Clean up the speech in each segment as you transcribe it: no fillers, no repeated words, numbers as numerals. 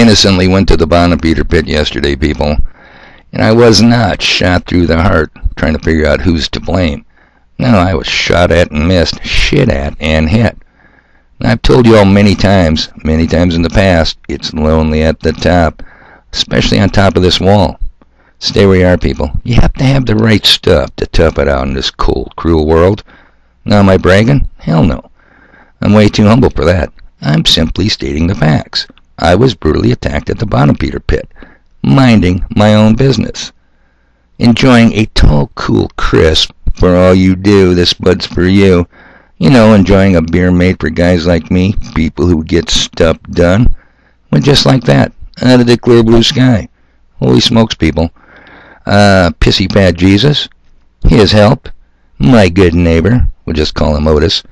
innocently went to the Bonnepeter pit yesterday, people, and I was not shot through the heart trying to figure out who's to blame. No, I was shot at and missed, shit at and hit. And I've told you all many times in the past, it's lonely at the top, especially on top of this wall. Stay where you are, people. You have to have the right stuff to tough it out in this cold, cruel world. Now, am I bragging? Hell no. I'm way too humble for that. I'm simply stating the facts. I was brutally attacked at the Bonnepeter pit, minding my own business. Enjoying a tall, cool crisp for all you do, this bud's for you. You know, enjoying a beer made for guys like me, people who get stuff done. Well, just like that, out of the clear blue sky. Holy smokes, people. Pissy Fat Jesus, his help, my good neighbor, we'll just call him Otis,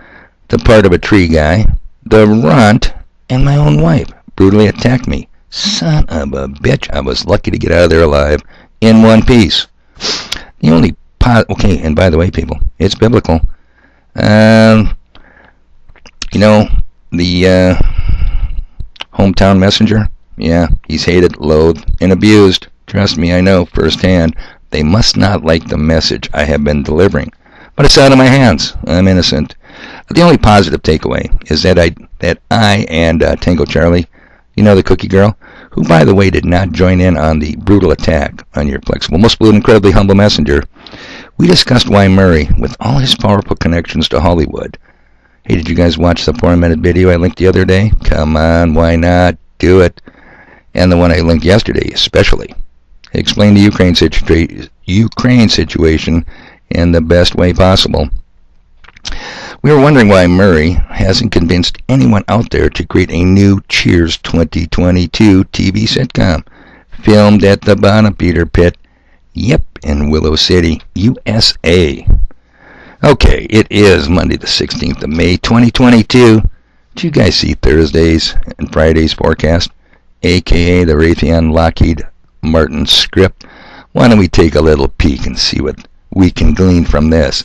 the part of a tree guy, the runt, and my own wife brutally attacked me. Son of a bitch, I was lucky to get out of there alive, in one piece. The only okay, and by the way, people, it's biblical. You know, the hometown messenger, yeah, he's hated, loathed, and abused. Trust me, I know firsthand. They must not like the message I have been delivering. But it's out of my hands. I'm innocent. The only positive takeaway is that I and Tango Charlie, you know, the cookie girl, who, by the way, did not join in on the brutal attack on your flexible, most blue, incredibly humble messenger, we discussed why Murray, with all his powerful connections to Hollywood. Hey, did you guys watch the 4-minute video I linked the other day? Come on, why not? Do it. And the one I linked yesterday, especially. Explain the Ukraine situation in the best way possible. We were wondering why Murray hasn't convinced anyone out there to create a new Cheers 2022 TV sitcom, filmed at the Bonnepeter pit, yep, in Willow City, USA. Okay, it is Monday the 16th of May, 2022. Did you guys see Thursday's and Friday's forecast, aka the Raytheon Lockheed Martin script? Why don't we take a little peek and see what we can glean from this?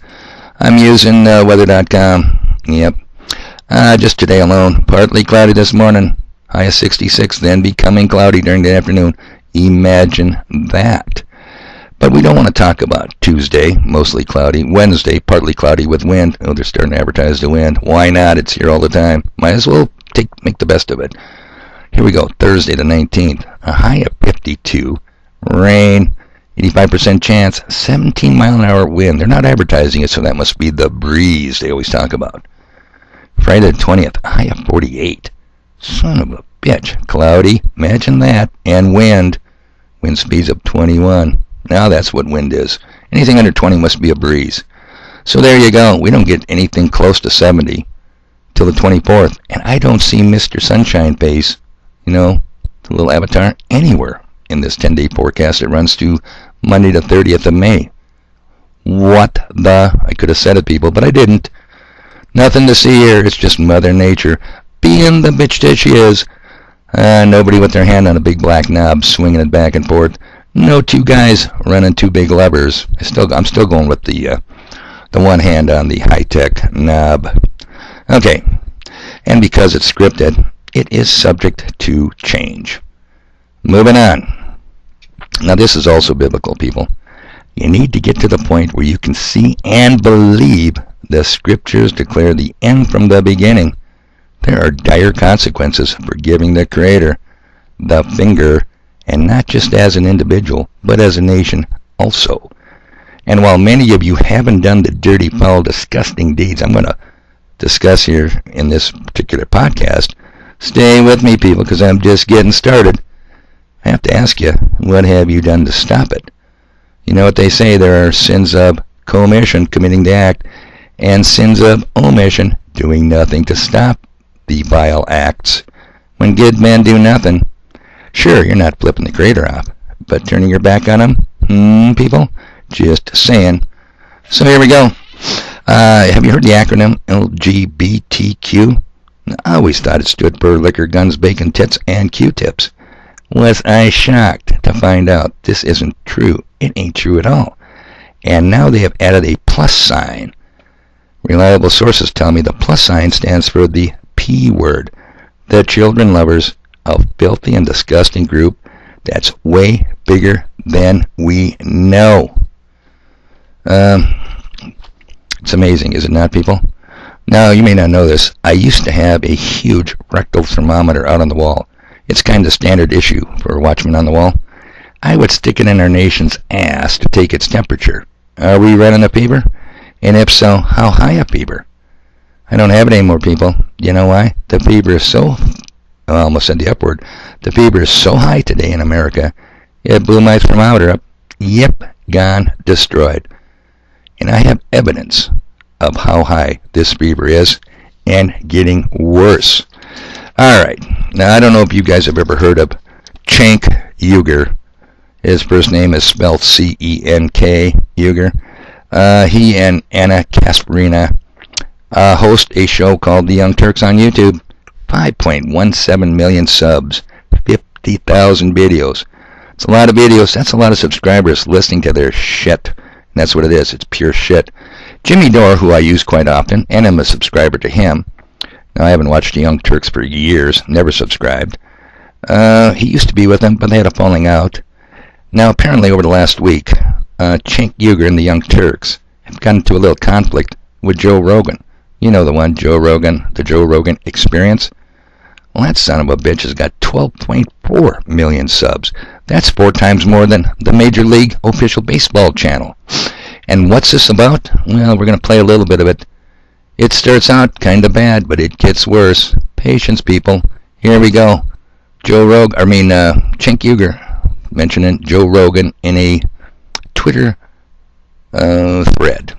I'm using weather.com. Yep. Just today alone, partly cloudy this morning, high of 66, then becoming cloudy during the afternoon. Imagine that. But we don't want to talk about Tuesday, mostly cloudy. Wednesday, partly cloudy with wind. Oh, they're starting to advertise the wind. Why not? It's here all the time. Might as well make the best of it. Here we go. Thursday the 19th, a high of 52. Rain, 85% chance, 17 mile an hour wind. They're not advertising it, so that must be the breeze they always talk about. Friday the 20th, a high of 48. Son of a bitch. Cloudy, imagine that, and wind. Wind speeds of 21. Now that's what wind is. Anything under 20 must be a breeze. So there you go. We don't get anything close to 70 till the 24th. And I don't see Mr. Sunshine Face, you know, the little avatar, anywhere in this 10-day forecast that runs to Monday the 30th of May. What the? I could have said it, people, but I didn't. Nothing to see here. It's just Mother Nature being the bitch that she is. Nobody with their hand on a big black knob swinging it back and forth. No two guys running two big levers. I'm still going with the one hand on the high-tech knob. Okay, and because it's scripted, it is subject to change. Moving on. Now this is also biblical, people. You need to get to the point where you can see and believe the scriptures declare the end from the beginning. There are dire consequences for giving the Creator the finger, and not just as an individual, but as a nation also. And while many of you haven't done the dirty, foul, disgusting deeds I'm going to discuss here in this particular podcast, stay with me, people, because I'm just getting started. I have to ask you, what have you done to stop it? You know what they say, there are sins of commission, committing the act, and sins of omission, doing nothing to stop the vile acts. When good men do nothing, sure, you're not flipping the Creator off, but turning your back on him? People? Just saying. So here we go. Have you heard the acronym LGBTQ? I always thought it stood for liquor, guns, bacon, tits, and Q-tips. Was I shocked to find out this isn't true. It ain't true at all. And now they have added a plus sign. Reliable sources tell me the plus sign stands for the P word. The children lovers a filthy and disgusting group that's way bigger than we know. It's amazing, is it not, people? Now, you may not know this. I used to have a huge rectal thermometer out on the wall. It's kind of standard issue for Watchmen on the Wall. I would stick it in our nation's ass to take its temperature. Are we running a fever? And if so, how high a fever? I don't have it anymore, people. You know why? The fever is so... I almost said the upward. The fever is so high today in America, it blew my thermometer up. Yep, gone, destroyed. And I have evidence of how high this fever is, and getting worse. Alright, now I don't know if you guys have ever heard of Cenk Uygur. His first name is spelled C-E-N-K, Uygur. He and Anna Kasparina host a show called The Young Turks on YouTube. 5.17 million subs, 50,000 videos. It's a lot of videos. That's a lot of subscribers listening to their shit. And that's what it is. It's pure shit. Jimmy Dore, who I use quite often, and I'm a subscriber to him. Now, I haven't watched The Young Turks for years. Never subscribed. He used to be with them, but they had a falling out. Now, apparently, over the last week, Cenk Uygur and The Young Turks have gotten into a little conflict with Joe Rogan. You know the one, Joe Rogan, the Joe Rogan Experience. Well, that son of a bitch has got 12.4 million subs. That's 4 times more than the Major League official baseball channel. And what's this about? Well, we're going to play a little bit of it. It starts out kind of bad, but it gets worse. Patience, people. Here we go. Cenk Uygur mentioning Joe Rogan in a Twitter thread.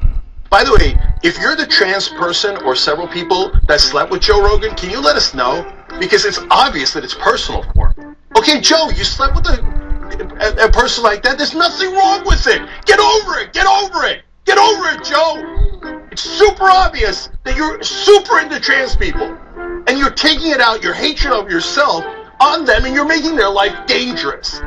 By the way, if you're the trans person or several people that slept with Joe Rogan, can you let us know? Because it's obvious that it's personal for him. Okay, Joe, you slept with a person like that. There's nothing wrong with it. Get over it. Get over it. Get over it, Joe. It's super obvious that you're super into trans people. And you're taking it out, your hatred of yourself, on them, and you're making their life dangerous.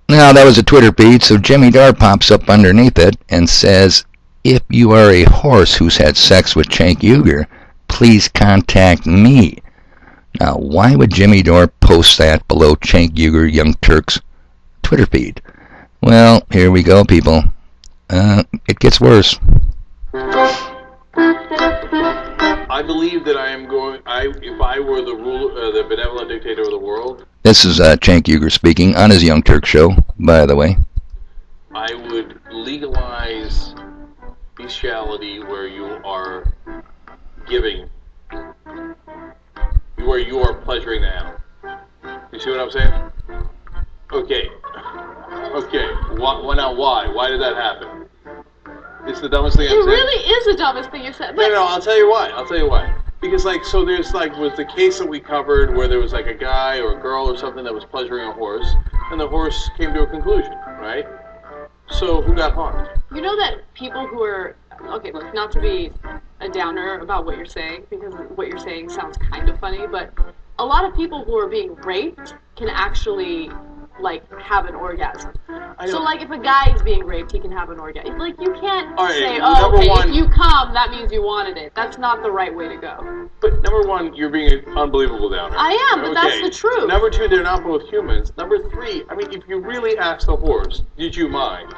Now, that was a Twitter feed, so Jimmy Dore pops up underneath it and says, if you are a horse who's had sex with Cenk Uygur, please contact me. Now, why would Jimmy Dore post that below Cenk Uygur Young Turks Twitter feed? Well, here we go, people. It gets worse. I believe that if I were the benevolent dictator of the world. This is Cenk Uygur speaking on his Young Turk show, by the way. I would legalize bestiality where you are giving, where you are pleasuring the animal. You see what I'm saying? Okay. Why? Why did that happen? It's the dumbest thing I've said. It really is the dumbest thing you've said. But No, I'll tell you why. Because, there's, with the case that we covered where there was, a guy or a girl or something that was pleasuring a horse, and the horse came to a conclusion, right? So, who got harmed? you know that people who are, okay, look, not to be a downer about what you're saying, because what you're saying sounds kind of funny, but a lot of people who are being raped can actually, have an orgasm. So, if a guy is being raped, he can have an orgasm. You can't say, if you come, that means you wanted it. That's not the right way to go. But number one, you're being an unbelievable downer. I am, but that's the truth. Number two, they're not both humans. Number three, if you really ask the horse, did you mind?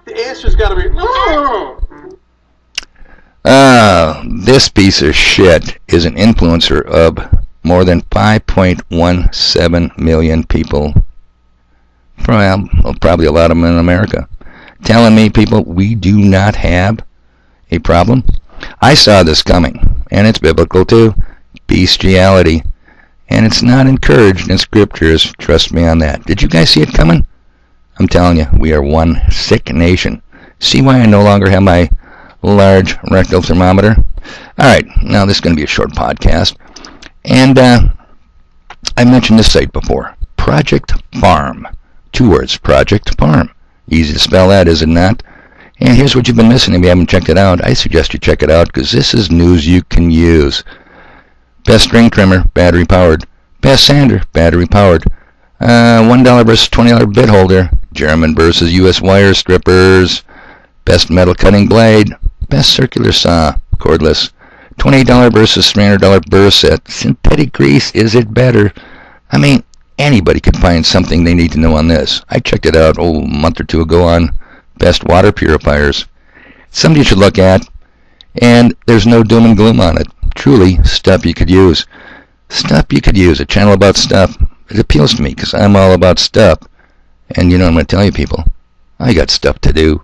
The answer's got to be, no. This piece of shit is an influencer of more than 5.17 million people. Probably a lot of them in America. Telling me, people, we do not have a problem. I saw this coming, and it's biblical too. Bestiality. And it's not encouraged in scriptures. Trust me on that. Did you guys see it coming? I'm telling you, we are one sick nation. See why I no longer have my large rectal thermometer? Alright, now this is going to be a short podcast. And I mentioned this site before. Project Farm. 2 words, Project Farm. Easy to spell that, is it not? And here's what you've been missing if you haven't checked it out. I suggest you check it out because this is news you can use. Best string trimmer, battery powered. Best sander, battery powered. $1 versus $20 bit holder. German versus US wire strippers. Best metal cutting blade. Best circular saw, cordless. $28 versus $300 burr set. Synthetic grease, is it better? I mean, anybody could find something they need to know on this. I checked it out a month or two ago on best water purifiers. Something you should look at, and there's no doom and gloom on it. Truly, stuff you could use. Stuff you could use, a channel about stuff. It appeals to me because I'm all about stuff. And you know what I'm going to tell you people? I got stuff to do.